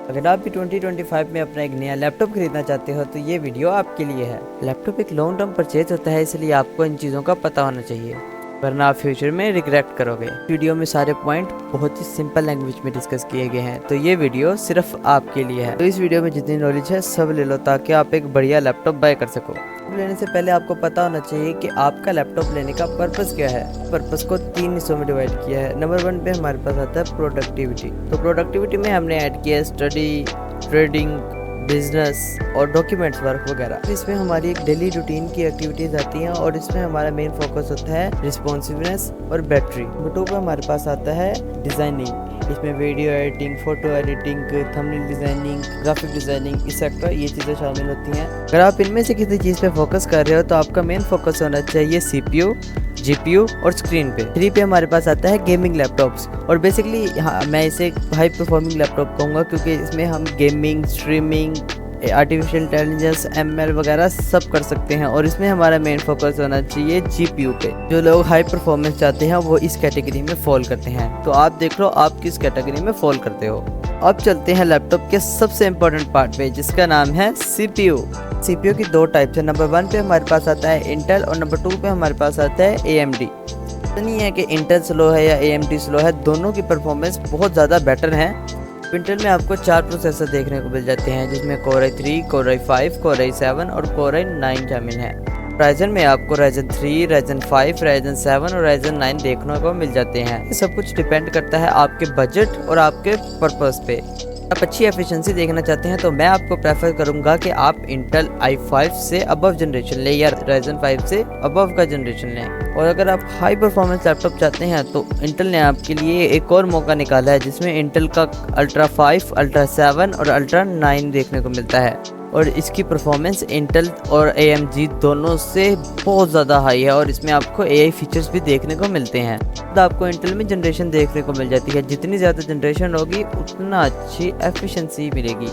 अगर आप भी 2025 में अपना एक नया लैपटॉप खरीदना चाहते हो तो ये वीडियो आपके लिए है। लैपटॉप एक लॉन्ग टर्म परचेज होता है, इसलिए आपको इन चीज़ों का पता होना चाहिए, वरना आप फ्यूचर में रिग्रेट करोगे। वीडियो में सारे पॉइंट बहुत ही सिंपल लैंग्वेज में डिस्कस किए गए हैं, तो ये वीडियो सिर्फ आपके लिए है। तो इस वीडियो में जितनी नॉलेज है सब ले लो ताकि आप एक बढ़िया लैपटॉप बाय कर सको। लेने से पहले आपको पता होना चाहिए कि आपका लैपटॉप लेने का पर्पस क्या है। पर्पस को 3 हिस्सों में डिवाइड किया है। नंबर 1 पे हमारे पास आता है प्रोडक्टिविटी। तो प्रोडक्टिविटी में हमने ऐड किया है स्टडी, ट्रेडिंग, बिजनेस और डॉक्यूमेंट्स वर्क वगैरह। इसमें हमारी एक डेली रूटीन की एक्टिविटीज आती हैं और इसमें हमारा मेन फोकस होता है रिस्पॉन्सिवनेस और बैटरी। नंबर 2 पे हमारे पास आता है डिजाइनिंग। इसमें video editing, photo editing, thumbnail designing, graphic designing etcetera ये चीज़ें शामिल होती हैं। अगर आप इनमें से किसी चीज़ पे फोकस कर रहे हो तो आपका मेन फोकस होना चाहिए CPU, GPU और स्क्रीन पे। 3 पे हमारे पास आता है गेमिंग लैपटॉप्स और बेसिकली मैं इसे हाई परफॉर्मिंग लैपटॉप कहूँगा क्योंकि इसमें हम gaming, streaming, artificial intelligence, ML वगैरह सब कर सकते हैं और इसमें हमारा मेन फोकस होना चाहिए GPU पे। जो लोग हाई परफॉर्मेंस चाहते हैं वो इस कैटेगरी में फॉल करते हैं, तो आप देख लो आप किस कैटेगरी में फॉल करते हो। अब चलते हैं लैपटॉप के सबसे इम्पोर्टेंट पार्ट पे जिसका नाम है CPU। CPU की 2 टाइप्स है। नंबर 1 पे हमारे पास आता है इंटेल और नंबर 2 पे हमारे पास आता है AMD। नहीं है कि इंटेल स्लो है या AMD स्लो है, दोनों की परफॉर्मेंस बहुत ज़्यादा बेटर है। इंटेल में आपको 4 प्रोसेसर देखने को मिल जाते हैं जिसमें Core i3, Core i5, Core i7 और Core i9 शामिल है। Ryzen में आपको Ryzen 3, Ryzen 5, Ryzen 7 और Ryzen 9 देखने को मिल जाते हैं। ये सब कुछ डिपेंड करता है आपके बजट और आपके पर्पस पे। आप अच्छी एफिशिएंसी देखना चाहते हैं तो मैं आपको प्रेफर करूंगा कि आप इंटेल i5 से अबव जनरेशन लें या Ryzen 5 से अबव का जनरेशन लें। और अगर आप हाई परफॉर्मेंस लैपटॉप चाहते हैं तो इंटेल ने आपके लिए एक और मौका निकाला है जिसमें इंटेल का Ultra 5, Ultra 7 और Ultra 9 देखने को मिलता है और इसकी परफॉर्मेंस इंटेल और AMD दोनों से बहुत ज़्यादा हाई है और इसमें आपको AI फीचर्स भी देखने को मिलते हैं। तो आपको इंटेल में जनरेशन देखने को मिल जाती है, जितनी ज़्यादा जनरेशन होगी उतना अच्छी एफिशिएंसी मिलेगी।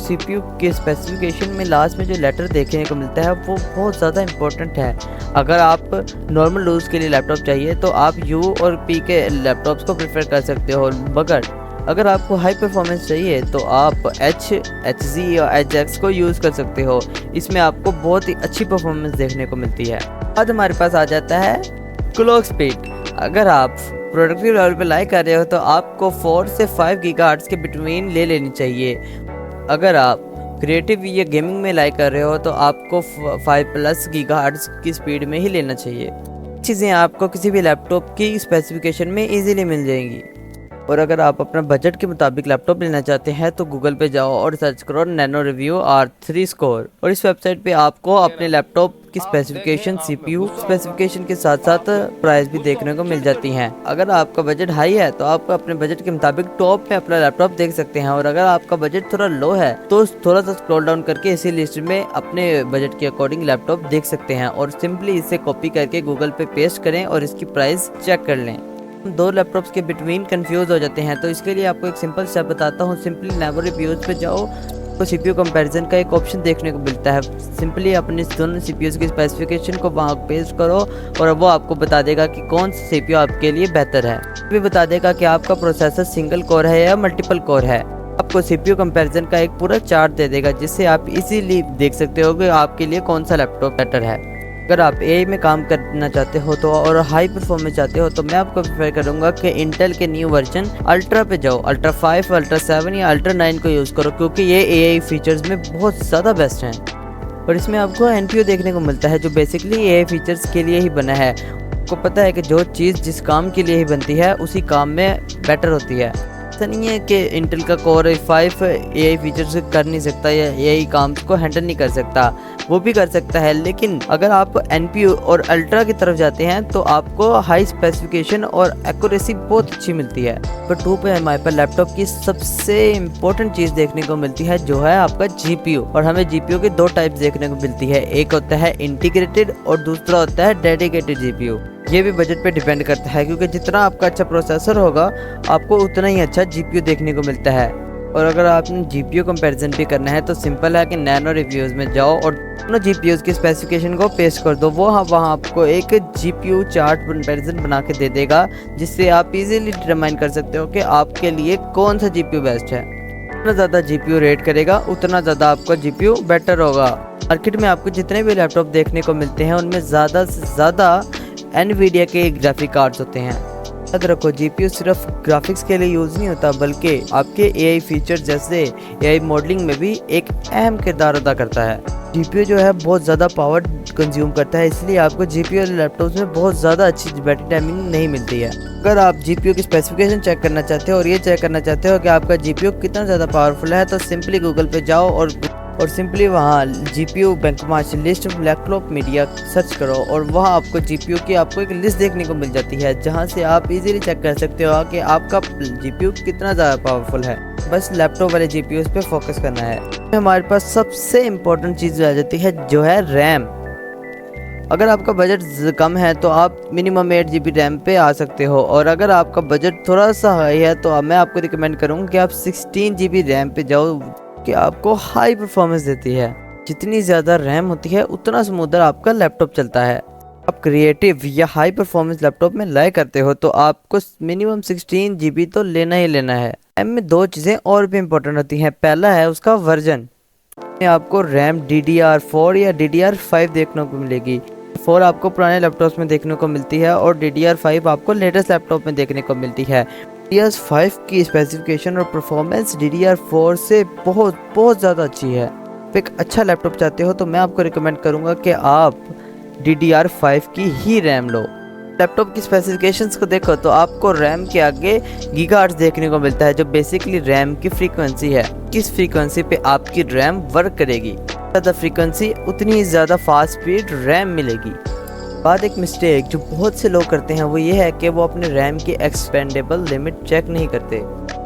CPU के स्पेसिफिकेशन में लास्ट में जो लेटर देखने को मिलता है वो बहुत ज़्यादा इंपॉर्टेंट है। अगर आप नॉर्मल यूज़ के लिए लैपटॉप चाहिए तो आप U और P के लैपटॉप्स को प्रेफर कर सकते हो, मगर अगर आपको हाई परफॉर्मेंस चाहिए तो आप HZ या HX को यूज़ कर सकते हो। इसमें आपको बहुत ही अच्छी परफॉर्मेंस देखने को मिलती है। बाद हमारे पास आ जाता है क्लॉक स्पीड। अगर आप प्रोडक्टिव लेवल पे लाइक कर रहे हो तो आपको 4 से 5 गीगाहर्ट्ज़ के बिटवीन ले लेनी चाहिए। अगर आप क्रिएटिव या गेमिंग में लाइक कर रहे हो तो आपको 5+ गीगाहर्ट्ज़ की स्पीड में ही लेना चाहिए। चीज़ें आपको किसी भी लैपटॉप की स्पेसिफिकेशन में ईजीली मिल जाएंगी। और अगर आप अपना बजट के मुताबिक लैपटॉप लेना चाहते हैं तो गूगल पे जाओ और सर्च करो नैनो रिव्यू R3 स्कोर और इस वेबसाइट पे आपको अपने लैपटॉप की स्पेसिफिकेशन, CPU स्पेसिफिकेशन के साथ साथ प्राइस भी देखने को मिल जाती हैं। अगर आपका बजट हाई है तो आप अपने बजट के मुताबिक टॉप में अपना लैपटॉप देख सकते हैं और अगर आपका बजट थोड़ा लो है तो थोड़ा सा स्क्रॉल डाउन करके इसी लिस्ट में अपने बजट के अकॉर्डिंग लैपटॉप देख सकते हैं और सिंपली इसे कॉपी करके गूगल पे पेस्ट करें और इसकी प्राइस चेक कर लें। 2 लैपटॉप्स के बिटवीन कंफ्यूज हो जाते हैं तो इसके लिए आपको एक सिंपल स्टेप बताता हूँ। सिंपली नेवर रिव्यूज पे जाओ तो CPU कंपैरिजन का एक ऑप्शन देखने को मिलता है। सिंपली अपने दोनों CPUs की स्पेसिफिकेशन को वहाँ पेस्ट करो और वो आपको बता देगा कि कौन सा CPU आपके लिए बेहतर है। भी बता देगा कि आपका प्रोसेसर सिंगल कोर है या मल्टीपल कोर है। आपको CPU कंपैरिजन का एक पूरा चार्ट दे देगा जिससे आप इजीली देख सकते हो कि आपके लिए कौन सा लैपटॉप बेटर है। अगर आप AI में काम करना चाहते हो तो और हाई परफॉर्मेंस चाहते हो तो मैं आपको प्रेफर करूंगा कि इंटेल के न्यू वर्जन अल्ट्रा पे जाओ। Ultra 5, Ultra 7 या Ultra 9 को यूज़ करो क्योंकि ये AI फीचर्स में बहुत ज़्यादा बेस्ट हैं और इसमें आपको NPU देखने को मिलता है जो बेसिकली AI फीचर्स के लिए ही बना है। आपको पता है कि जो चीज़ जिस काम के लिए ही बनती है उसी काम में बेटर होती है। ऐसा नहीं है कि इंटेल का Core i5 AI फीचर्स कर नहीं सकता या AI काम को हैंडल नहीं कर सकता, वो भी कर सकता है। लेकिन अगर आप NPU और अल्ट्रा की तरफ जाते हैं तो आपको हाई स्पेसिफिकेशन और एक्यूरेसी बहुत अच्छी मिलती है। पर 2 पे हमारे पास लैपटॉप की सबसे इम्पोर्टेंट चीज़ देखने को मिलती है जो है आपका GPU। और हमें GPU के 2 टाइप्स देखने को मिलती है, एक होता है इंटीग्रेटेड और दूसरा होता है डेडिकेटेड GPU। ये भी बजट पे डिपेंड करता है क्योंकि जितना आपका अच्छा प्रोसेसर होगा आपको उतना ही अच्छा GPU देखने को मिलता है। और अगर आपने GPU कंपैरिजन भी करना है तो सिंपल है कि नैनो रिव्यूज़ में जाओ और दोनों GPUs की स्पेसिफिकेशन को पेस्ट कर दो। वो वहाँ आपको एक GPU चार्ट कंपैरिजन बना के दे देगा जिससे आप इजीली डिटरमाइन कर सकते हो कि आपके लिए कौन सा GPU बेस्ट है। जितना ज़्यादा जीपीयू रेट करेगा उतना ज़्यादा आपका जीपीयू बेटर होगा। मार्केट में आपको जितने भी लैपटॉप देखने को मिलते हैं उनमें ज़्यादा से ज़्यादा एनवीडिया के ग्राफिक कार्ड्स होते हैं। याद रखो, जीपीयू सिर्फ ग्राफिक्स के लिए यूज़ नहीं होता बल्कि आपके एआई फीचर जैसे एआई मॉडलिंग में भी एक अहम किरदार अदा करता है। जीपीयू जो है बहुत ज़्यादा पावर कंज्यूम करता है, इसलिए आपको जीपीयू लैपटॉप्स में बहुत ज़्यादा अच्छी बैटरी टाइमिंग नहीं मिलती है। अगर आप जीपीयू की स्पेसिफिकेशन चेक करना चाहते हो और ये चेक करना चाहते हो कि आपका जीपीयू कितना ज़्यादा पावरफुल है, तो सिंपली गूगल पे जाओ और सिंपली वहाँ GPU benchmark list laptop media search करो और वहाँ आपको जीपीयू की आपको एक लिस्ट देखने को मिल जाती है, जहाँ से आप इजीली चेक कर सकते हो कि आपका जीपीयू कितना ज़्यादा पावरफुल है। बस लैपटॉप वाले जीपीयू पे फोकस करना है। हमारे पास सबसे इम्पोर्टेंट चीज़ आ जाती है जो है रैम। अगर आपका बजट कम है तो आप मिनिमम 8 GB रैम पे आ सकते हो, और अगर आपका बजट थोड़ा सा हाई है तो मैं आपको रिकमेंड करूँगा कि आप 16 GB रैम पे जाओ, कि आपको हाई परफॉर्मेंस देती है। जितनी ज़्यादा रैम होती है उतना स्मूदर आपका लैपटॉप चलता है। आप क्रिएटिव या हाई परफॉर्मेंस लैपटॉप में लाइक करते हो तो आपको मिनिमम 16 GB तो लेना ही लेना है। रैम में दो चीज़ें और भी इम्पोर्टेंट होती हैं। पहला है उसका वर्जन। आपको रैम DDR4 या DDR5 देखने को मिलेगी। 4 आपको पुराने लैपटॉप्स में देखने को मिलती है और DDR5 आपको लेटेस्ट लैपटॉप में देखने को मिलती है। DDR5 की स्पेसिफिकेशन और परफॉर्मेंस DDR4 से बहुत ज़्यादा अच्छी है। आप एक अच्छा लैपटॉप चाहते हो तो मैं आपको रिकमेंड करूँगा कि आप DDR5 की ही रैम लो। लैपटॉप की स्पेसिफिकेशंस को देखो तो आपको रैम के आगे गीगाहर्ट्ज़ देखने को मिलता है, जो बेसिकली रैम की फ्रीक्वेंसी है। किस फ्रीक्वेंसी पे आपकी रैम वर्क करेगी, ज़्यादा फ्रीक्वेंसी उतनी ही ज़्यादा फास्ट स्पीड रैम मिलेगी। बाद एक मिस्टेक जो बहुत से लोग करते हैं वो ये है कि वो अपने रैम की एक्सपेंडेबल लिमिट चेक नहीं करते।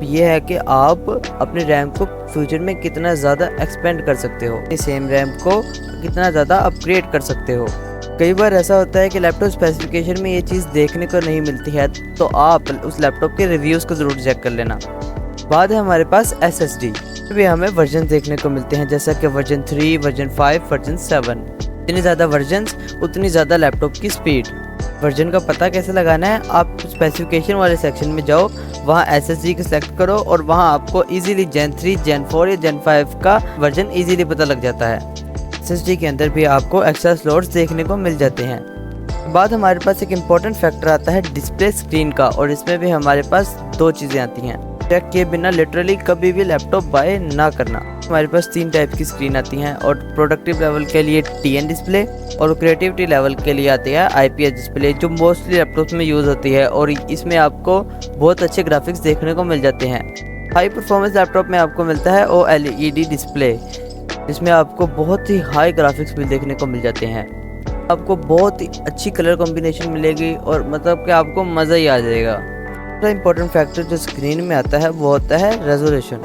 ये है कि आप अपने रैम को फ्यूचर में कितना ज़्यादा एक्सपेंड कर सकते हो, सेम रैम को कितना ज़्यादा अपग्रेड कर सकते हो। कई बार ऐसा होता है कि लैपटॉप स्पेसिफिकेशन में ये चीज़ देखने को नहीं मिलती है, तो आप उस लैपटॉप के रिव्यूज़ को ज़रूर चेक कर लेना। बाद है हमारे पास SSD भी हमें वर्जन देखने को मिलते हैं, जैसा कि वर्जन 3, वर्जन 5, वर्जन 7। जितनी ज़्यादा वर्जन्स उतनी ज़्यादा लैपटॉप की स्पीड। वर्जन का पता कैसे लगाना है, आप स्पेसिफिकेशन वाले सेक्शन में जाओ, वहाँ SSD को सिलेक्ट करो और वहाँ आपको इजीली Gen 3, Gen 4 या Gen 5 का वर्जन इजीली पता लग जाता है। SSD के अंदर भी आपको एक्स्ट्रा स्लॉट्स देखने को मिल जाते हैं। बाद हमारे पास एक इम्पॉर्टेंट फैक्टर आता है डिस्प्ले स्क्रीन का, और इसमें भी हमारे पास दो चीज़ें आती हैं। चेक किए बिना लिटरली कभी भी लैपटॉप बाय ना करना। हमारे पास 3 टाइप की स्क्रीन आती हैं, और प्रोडक्टिव लेवल के लिए TN डिस्प्ले और क्रिएटिविटी लेवल के लिए आती है IPS डिस्प्ले, जो मोस्टली लैपटॉप्स में यूज़ होती है, और इसमें आपको बहुत अच्छे ग्राफिक्स देखने को मिल जाते हैं। हाई परफॉर्मेंस लैपटॉप में आपको मिलता है OLED डिस्प्ले, जिसमें आपको बहुत ही हाई ग्राफिक्स भी देखने को मिल जाते हैं। आपको बहुत ही अच्छी कलर कॉम्बिनेशन मिलेगी और मतलब कि आपको मज़ा ही आ जाएगा। दूसरा इंपॉर्टेंट फैक्टर जो स्क्रीन में आता है वो होता है रेजोल्यूशन।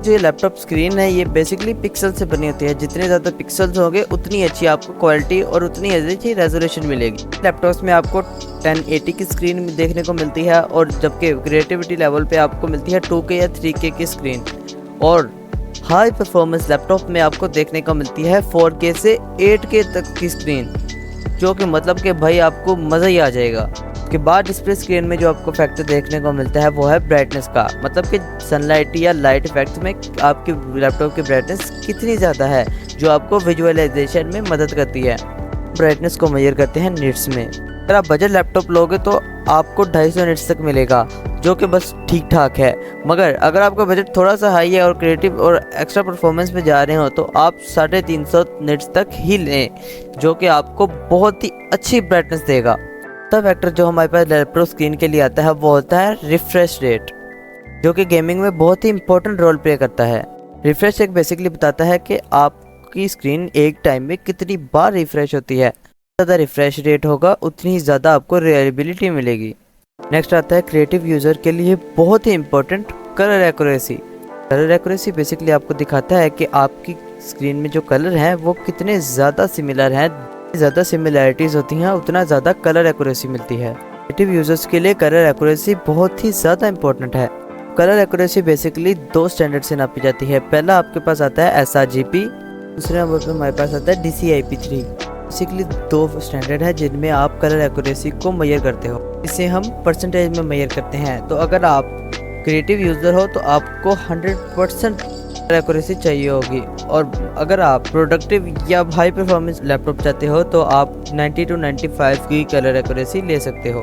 जो ये लैपटॉप स्क्रीन है ये बेसिकली पिक्सल से बनी होती है। जितने ज़्यादा पिक्सल्स होंगे उतनी अच्छी आपको क्वालिटी और उतनी अच्छी रेजोल्यूशन मिलेगी। लैपटॉप्स में आपको 1080 की स्क्रीन देखने को मिलती है, और जबकि क्रिएटिविटी लेवल पे आपको मिलती है 2K या 3K की स्क्रीन, और हाई परफॉर्मेंस लैपटॉप में आपको देखने को मिलती है 4K से 8K तक की स्क्रीन, जो कि मतलब कि भाई आपको मज़ा ही आ जाएगा। के बाद डिस्प्ले स्क्रीन में जो आपको फैक्टर देखने को मिलता है वो है ब्राइटनेस का, मतलब कि सनलाइट या लाइट इफेक्ट में आपके लैपटॉप की ब्राइटनेस कितनी ज़्यादा है, जो आपको विजुअलाइजेशन में मदद करती है। ब्राइटनेस को मेजर करते हैं निट्स में। अगर आप बजट लैपटॉप लोगे तो आपको 250 निट्स तक मिलेगा, जो कि बस ठीक ठाक है। मगर अगर आपका बजट थोड़ा सा हाई है और क्रिएटिव और एक्स्ट्रा परफॉर्मेंस पे जा रहे हो तो आप 350 निट्स तक ही लें, जो कि आपको बहुत ही अच्छी ब्राइटनेस देगा। फैक्टर जो हमारे पास लैपटॉप स्क्रीन के लिए आता है वो होता है रिफ्रेश रेट, जो कि गेमिंग में बहुत ही इंपॉर्टेंट रोल प्ले करता है। रिफ्रेश रेट बेसिकली बताता है कि आपकी स्क्रीन एक टाइम में कितनी बार रिफ्रेश होती है। ज़्यादा रिफ्रेश रेट होगा उतनी ही ज़्यादा आपको रिलायबिलिटी मिलेगी। नेक्स्ट आता है क्रिएटिव यूज़र के लिए बहुत ही important colour accuracy. Colour accuracy basically आपको दिखाता है कि आपकी स्क्रीन में जो कलर हैं वो कितने ज़्यादा सिमिलर हैं। ज़्यादा सिमिलैरिटीज़ होती हैं उतना ज़्यादा कलर एक्यूरेसी मिलती है। क्रिएटिव यूजर्स के लिए कलर एक्यूरेसी बहुत ही ज़्यादा इंपॉर्टेंट है। कलर एक्यूरेसी बेसिकली 2 स्टैंडर्ड से नापी जाती है। पहला आपके पास आता है sRGB, दूसरे नंबर पर हमारे पास आता है DCI-P3। बेसिकली 2 स्टैंडर्ड है जिनमें आप कलर एक्यूरेसी को मेजर करते हो। इसे हम परसेंटेज में मेजर करते हैं। तो अगर आप क्रिएटिव यूज़र हो तो आपको 100% एक्यूरेसी चाहिए होगी, और अगर आप प्रोडक्टिव या हाई परफॉर्मेंस लैपटॉप चाहते हो तो आप 90 to 95 की कलर एक्यूरेसी ले सकते हो।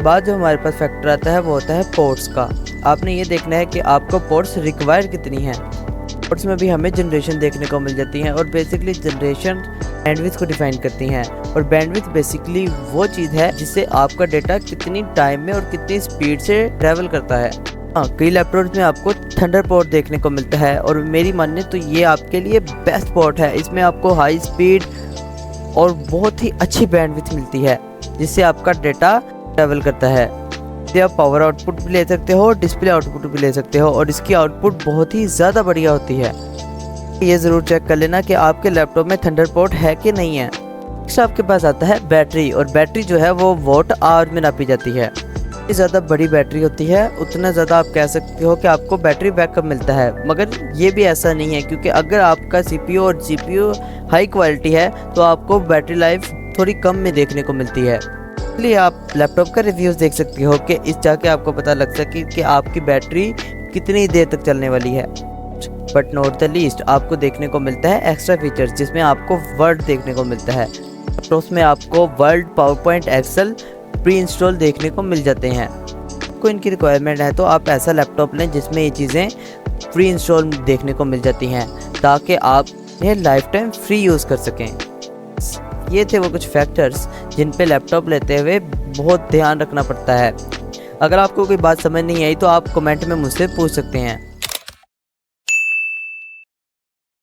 बाद जो हमारे पास फैक्टर आता है वो होता है पोर्ट्स का। आपने ये देखना है कि आपको पोर्ट्स रिक्वायर्ड कितनी है। पोर्ट्स में भी हमें जनरेशन देखने को मिल जाती है, और बेसिकली जनरेशन बैंडविड्थ को डिफाइन करती हैं, और बैंडविड्थ बेसिकली वो चीज़ है जिससे आपका डेटा कितनी टाइम में और कितनी स्पीड से ट्रैवल करता है। हाँ, कई लैपटॉप्स में आपको थंडरपोर्ट देखने को मिलता है, और मेरी माने तो ये आपके लिए बेस्ट पोर्ट है। इसमें आपको हाई स्पीड और बहुत ही अच्छी बैंडविड्थ मिलती है जिससे आपका डेटा ट्रैवल करता है। इससे आप पावर आउटपुट भी ले सकते हो, डिस्प्ले आउटपुट भी ले सकते हो, और इसकी आउटपुट बहुत ही ज़्यादा बढ़िया होती है। ये ज़रूर चेक कर लेना कि आपके लैपटॉप में थंडरपोर्ट है कि नहीं है। नेक्स्ट आपके पास आता है बैटरी, और बैटरी जो है वो वॉट आवर में नापी जाती है। जितनी ज़्यादा बड़ी बैटरी होती है उतना ज़्यादा आप कह सकते हो कि आपको बैटरी बैकअप मिलता है, मगर ये भी ऐसा नहीं है, क्योंकि अगर आपका CPU और GPU हाई क्वालिटी है तो आपको बैटरी लाइफ थोड़ी कम में देखने को मिलती है। इसलिए आप लैपटॉप का रिव्यूज़ देख सकते हो कि इस जाके आपको पता लग सके कि आपकी बैटरी कितनी देर तक चलने वाली है। बट नॉट द लीस्ट आपको देखने को मिलता है एक्स्ट्रा फीचर्स, जिसमें आपको वर्ड देखने को मिलता है। लैपटॉप्स में आपको Word, PowerPoint, Excel pre install देखने को मिल जाते हैं। आपको इनकी रिक्वायरमेंट है तो आप ऐसा लैपटॉप लें जिसमें ये चीज़ें प्री इंस्टॉल देखने को मिल जाती हैं, ताकि आप इन्हें लाइफ टाइम फ्री यूज़ कर सकें। ये थे वो कुछ फैक्टर्स जिन पे लैपटॉप लेते हुए बहुत ध्यान रखना पड़ता है। अगर आपको कोई बात समझ नहीं आई तो आप कमेंट में मुझसे पूछ सकते हैं।